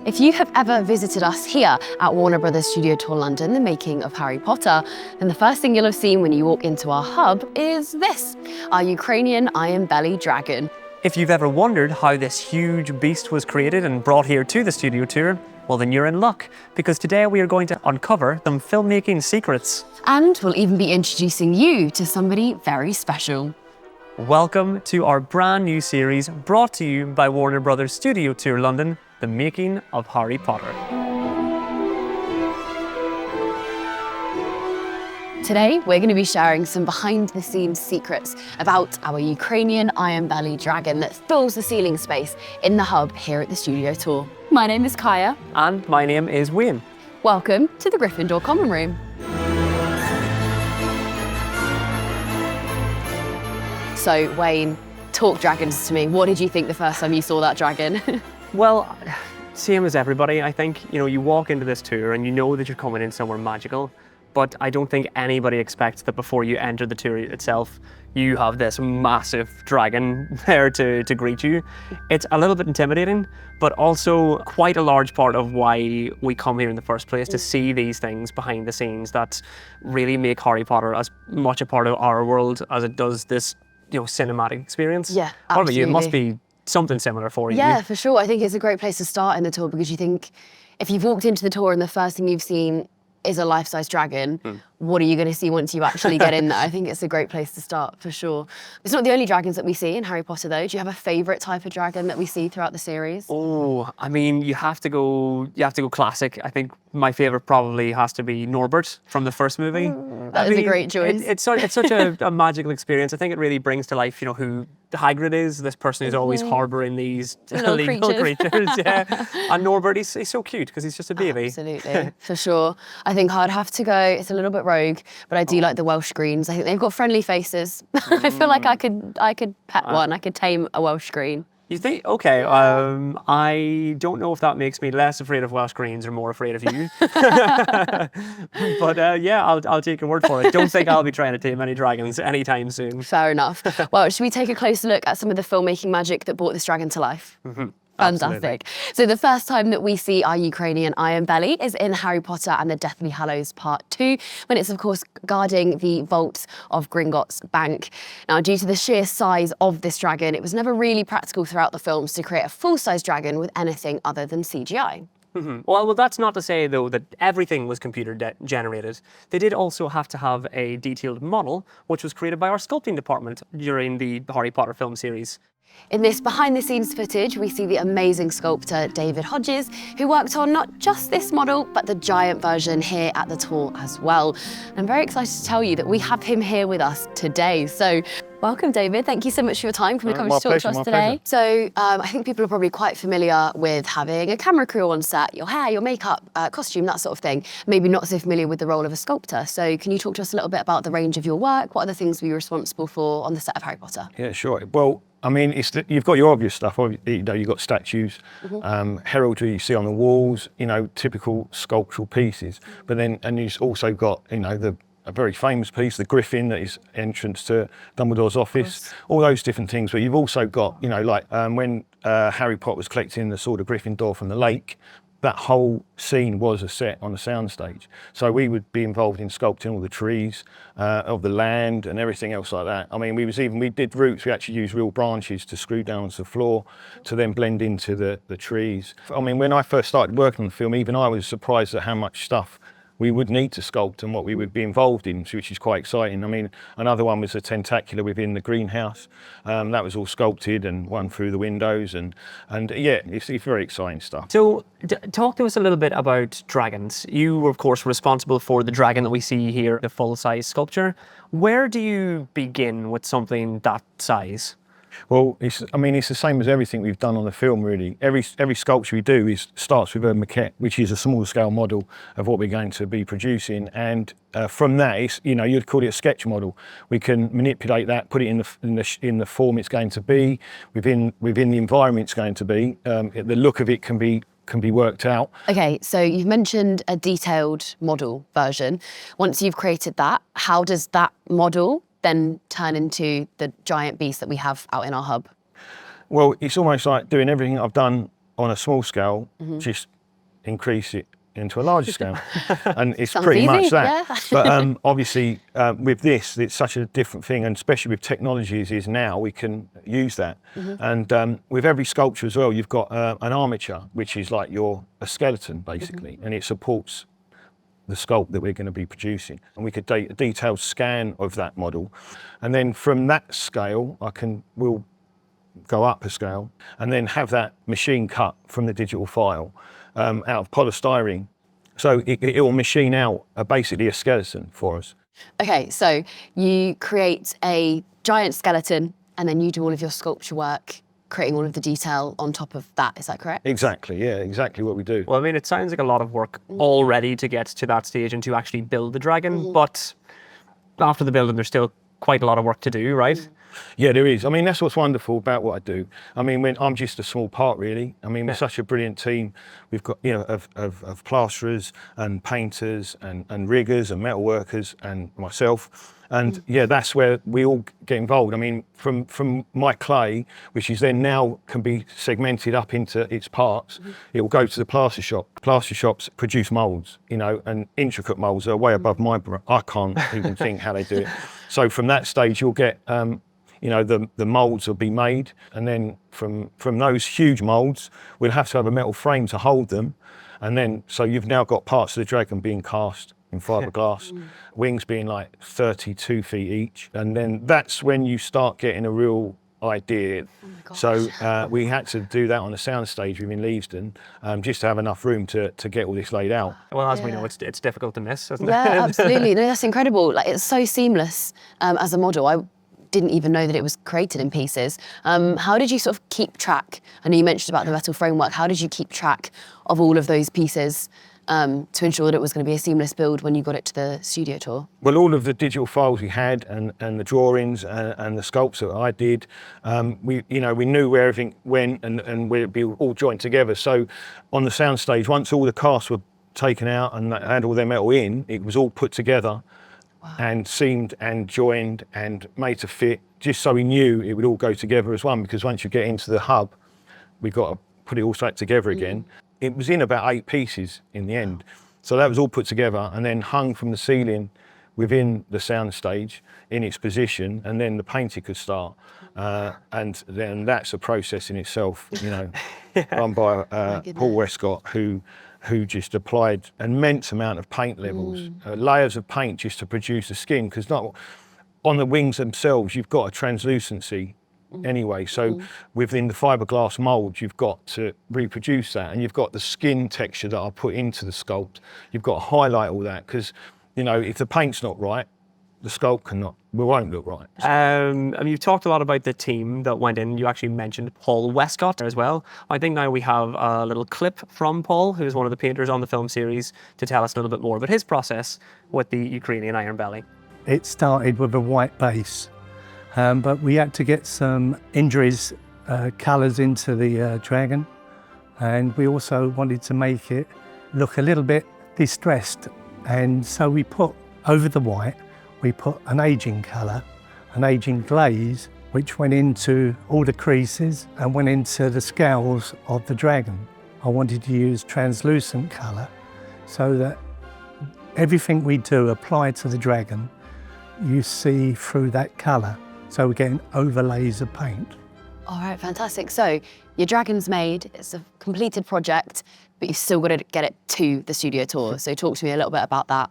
If you have ever visited us here at Warner Brothers Studio Tour London, the making of Harry Potter, then the first thing you'll have seen when you walk into our hub is this, our Ukrainian Ironbelly dragon. If you've ever wondered how this huge beast was created and brought here to the studio tour, well then you're in luck, because today we are going to uncover some filmmaking secrets. And we'll even be introducing you to somebody very special. Welcome to our brand new series brought to you by Warner Brothers Studio Tour London, The Making of Harry Potter. Today, we're going to be sharing some behind-the-scenes secrets about our Ukrainian Ironbelly dragon that fills the ceiling space in the hub here at the studio tour. My name is Kaya. And my name is Wayne. Welcome to the Gryffindor Common Room. So, Wayne, talk dragons to me. What did you think the first time you saw that dragon? Well, same as everybody, I think. You know, you walk into this tour and you know that you're coming in somewhere magical, but I don't think anybody expects that before you enter the tour itself, you have this massive dragon there to greet you. It's a little bit intimidating, but also quite a large part of why we come here in the first place, to see these things behind the scenes that really make Harry Potter as much a part of our world as it does this, you know, cinematic experience. Yeah, absolutely. What about you? It must be something similar for you. Yeah, for sure. I think it's a great place to start in the tour, because you think if you've walked into the tour and the first thing you've seen is a life-size dragon, what are you going to see once you actually get in there? I think it's a great place to start, for sure. It's not the only dragons that we see in Harry Potter, though. Do you have a favourite type of dragon that we see throughout the series? Oh, I mean, you have to go classic. I think my favourite probably has to be Norbert from the first movie. That is a great choice. It's such a magical experience. I think it really brings to life, you know, who Hagrid is, this person who's always harbouring these illegal creatures. Yeah. And Norbert, he's so cute because he's just a baby. Absolutely, for sure. I think I'd have to go, it's a little bit rogue, but I do like the Welsh Greens. I think they've got friendly faces. I feel like I could pet one, I could tame a Welsh Green. You think? Okay, I don't know if that makes me less afraid of Welsh Greens or more afraid of you. But yeah, I'll take your word for it. Don't think I'll be trying to tame any dragons anytime soon. Fair enough. Well, should we take a closer look at some of the filmmaking magic that brought this dragon to life? Fantastic. Absolutely. So the first time that we see our Ukrainian Ironbelly is in Harry Potter and the Deathly Hallows Part 2, when it's of course guarding the vaults of Gringotts Bank. Now, due to the sheer size of this dragon, it was never really practical throughout the films to create a full-size dragon with anything other than CGI. Well, that's not to say, though, that everything was computer generated. They did also have to have a detailed model, which was created by our sculpting department during the Harry Potter film series. In this behind-the-scenes footage, we see the amazing sculptor David Hodges, who worked on not just this model, but the giant version here at the tour as well. I'm very excited to tell you that we have him here with us today. So, welcome, David. Thank you so much for your time. Can we come to talk to us today? So, I think people are probably quite familiar with having a camera crew on set, your hair, your makeup, costume, that sort of thing. Maybe not so familiar with the role of a sculptor. So, can you talk to us a little bit about the range of your work? What other things were you responsible for on the set of Harry Potter? Yeah, sure. Well, I mean, you've got your obvious stuff. You know, you've got statues, heraldry you see on the walls, you know, typical sculptural pieces. But then, and you've also got, you know, a very famous piece, the Griffin that is entrance to Dumbledore's office, all those different things. But you've also got, you know, like when Harry Potter was collecting the sword of Gryffindor from the lake, that whole scene was a set on a soundstage. So we would be involved in sculpting all the trees of the land and everything else like that. I mean, we did roots, we actually used real branches to screw down onto the floor to then blend into the trees. I mean, when I first started working on the film, even I was surprised at how much stuff we would need to sculpt and what we would be involved in, which is quite exciting. I mean, another one was a tentacular within the greenhouse. That was all sculpted and one through the windows, and yeah, it's very exciting stuff. So, talk to us a little bit about dragons. You were, of course, responsible for the dragon that we see here, the full-size sculpture. Where do you begin with something that size? Well, it's the same as everything we've done on the film, really. Every sculpture we do starts with a maquette, which is a small scale model of what we're going to be producing. And from that, you know, you'd call it a sketch model. We can manipulate that, put it in the form it's going to be, within the environment it's going to be. The look of it can be worked out. Okay, so you've mentioned a detailed model version. Once you've created that, how does that model then turn into the giant beast that we have out in our hub? Well, it's almost like doing everything I've done on a small scale, just increase it into a larger scale. And it's Sounds pretty easy, much that. yeah. But obviously with this, it's such a different thing, and especially with technology as is now, we can use that. And with every sculpture as well, you've got an armature, which is like a skeleton basically, and it supports the sculpt that we're going to be producing. And we could do a detailed scan of that model. And then from that scale, we'll go up a scale and then have that machine cut from the digital file out of polystyrene. So it will machine out basically a skeleton for us. Okay, so you create a giant skeleton and then you do all of your sculpture work, creating all of the detail on top of that, is that correct? Exactly, yeah, exactly what we do. Well, I mean, it sounds like a lot of work already to get to that stage and to actually build the dragon, but after the building, there's still quite a lot of work to do, right? Yeah, there is. I mean, that's what's wonderful about what I do. I mean, I'm just a small part, really. I mean, we're such a brilliant team. We've got, of plasterers and painters and riggers and metal workers and myself. And yeah, that's where we all get involved. I mean, from my clay, which is then now can be segmented up into its parts, it will go to the plaster shop. Plaster shops produce moulds, and intricate moulds are way above I can't even think how they do it. So from that stage, you'll get, the moulds will be made, and then from those huge moulds, we'll have to have a metal frame to hold them. And then, so you've now got parts of the dragon being cast in fiberglass, wings being like 32 feet each. And then that's when you start getting a real idea. So we had to do that on a sound stage within Leavesden, just to have enough room to get all this laid out. Well, as we know, it's difficult to miss, isn't it? Yeah, absolutely. No, that's incredible. Like, it's so seamless as a model. I didn't even know that it was created in pieces. How did you sort of keep track? I know you mentioned about the metal framework. How did you keep track of all of those pieces to ensure that it was going to be a seamless build when you got it to the studio tour? Well, all of the digital files we had and the drawings and the sculpts that I did, we knew where everything went and where it'd be all joined together. So on the sound stage, once all the casts were taken out and they had all their metal in, it was all put together. Wow. And seamed and joined and made to fit, just so we knew it would all go together as one, because once you get into the hub, we've got to put it all straight together again. It was in about 8 pieces in the end. So that was all put together and then hung from the ceiling within the sound stage in its position, and then the painting could start. And then that's a process in itself, run by Paul Westcott, who just applied an immense amount of paint levels, layers of paint just to produce the skin, because not on the wings themselves, you've got a translucency anyway. So within the fiberglass mould, you've got to reproduce that, and you've got the skin texture that I put into the sculpt. You've got to highlight all that, because, if the paint's not right, the sculpt won't look right. And you've talked a lot about the team that went in. You actually mentioned Paul Westcott as well. I think now we have a little clip from Paul, who's one of the painters on the film series, to tell us a little bit more about his process with the Ukrainian Ironbelly. It started with a white base, but we had to get some injuries, colours into the dragon, and we also wanted to make it look a little bit distressed. And so we put over the white, we put an aging colour, an aging glaze, which went into all the creases and went into the scales of the dragon. I wanted to use translucent colour so that everything we do applied to the dragon, you see through that colour. So we're getting overlays of paint. All right, fantastic. So your dragon's made, it's a completed project, but you've still got to get it to the studio tour. So talk to me a little bit about that.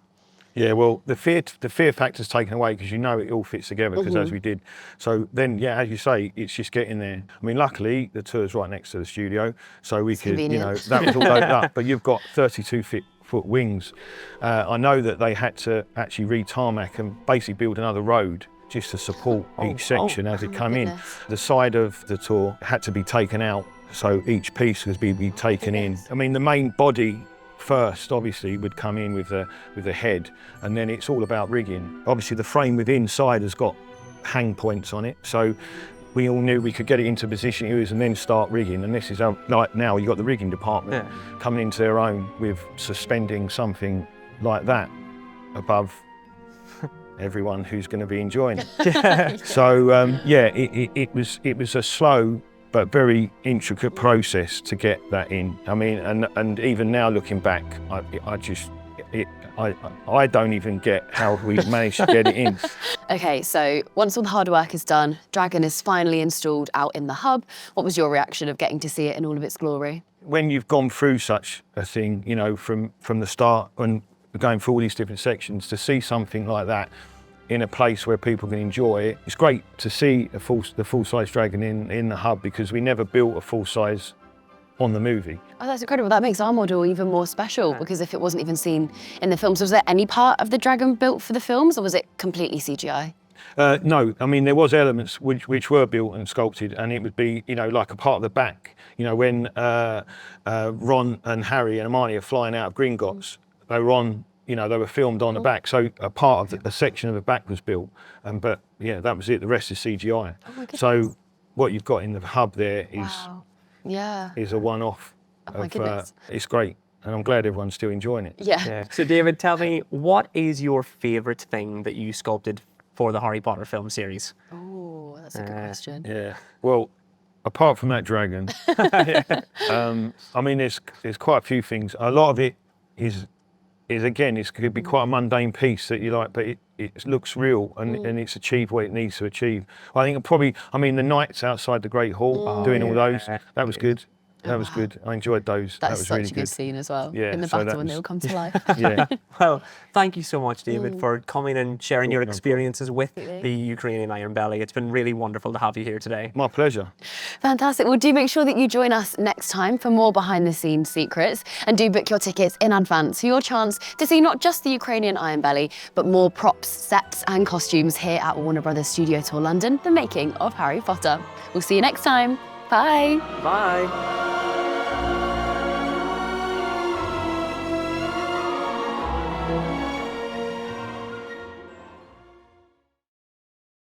Yeah, well, the fear factor's taken away, because it all fits together, because as we did. So then, yeah, as you say, it's just getting there. I mean, luckily, the tour's right next to the studio, so we could, that was all loaded up. But you've got 32-foot wings. I know that they had to actually re-tarmac and basically build another road just to support each section as it come in. The side of the tour had to be taken out, so each piece could be taken in. I mean, the main body first obviously would come in with the head, and then it's all about rigging. Obviously the frame within inside has got hang points on it, so we all knew we could get it into position and then start rigging. And this is how, like now, you've got the rigging department coming into their own with suspending something like that above everyone who's going to be enjoying it. So yeah, it was a slow but very intricate process to get that in. I mean, and even now looking back, I don't even get how we managed to get it in. Okay, so once all the hard work is done, Dragon is finally installed out in the hub. What was your reaction of getting to see it in all of its glory? When you've gone through such a thing, you know, from the start and going through all these different sections, to see something like that in a place where people can enjoy it, it's great to see the full-size Dragon in the hub, because we never built a full-size on the movie. Oh, that's incredible. That makes our model even more special, because if it wasn't even seen in the films, was there any part of the Dragon built for the films, or was it completely CGI? No, I mean, there was elements which were built and sculpted, and it would be, you know, like a part of the back. You know, when Ron and Harry and Hermione are flying out of Gringotts, they were on, you know, they were filmed on the back. So a part of a section of the back was built, but yeah, that was it. The rest is CGI. Oh my goodness. So what you've got in the hub there is Wow. Yeah. is a one-off. Oh my goodness. It's great, and I'm glad everyone's still enjoying it. Yeah. Yeah. So David, tell me, what is your favourite thing that you sculpted for the Harry Potter film series? Oh, that's a good question. Yeah. Well, apart from that dragon, I mean, there's quite a few things. A lot of it is again, it could be quite a mundane piece that you like, but it looks real and it's achieved what it needs to achieve. I think I mean, the knights outside the Great Hall, doing all those, that was good. That was good. I enjoyed those. That was is such really a good scene as well. Yeah, In the so battle that when they was- all come to life. Yeah. Well, thank you so much, David, for coming and sharing your No problem. experiences with Absolutely. the Ukrainian Ironbelly. It's been really wonderful to have you here today. My pleasure. Fantastic. Well, do make sure that you join us next time for more behind the scenes secrets, and do book your tickets in advance for your chance to see not just the Ukrainian Ironbelly, but more props, sets and costumes here at Warner Brothers Studio Tour London, the making of Harry Potter. We'll see you next time. Bye. Bye.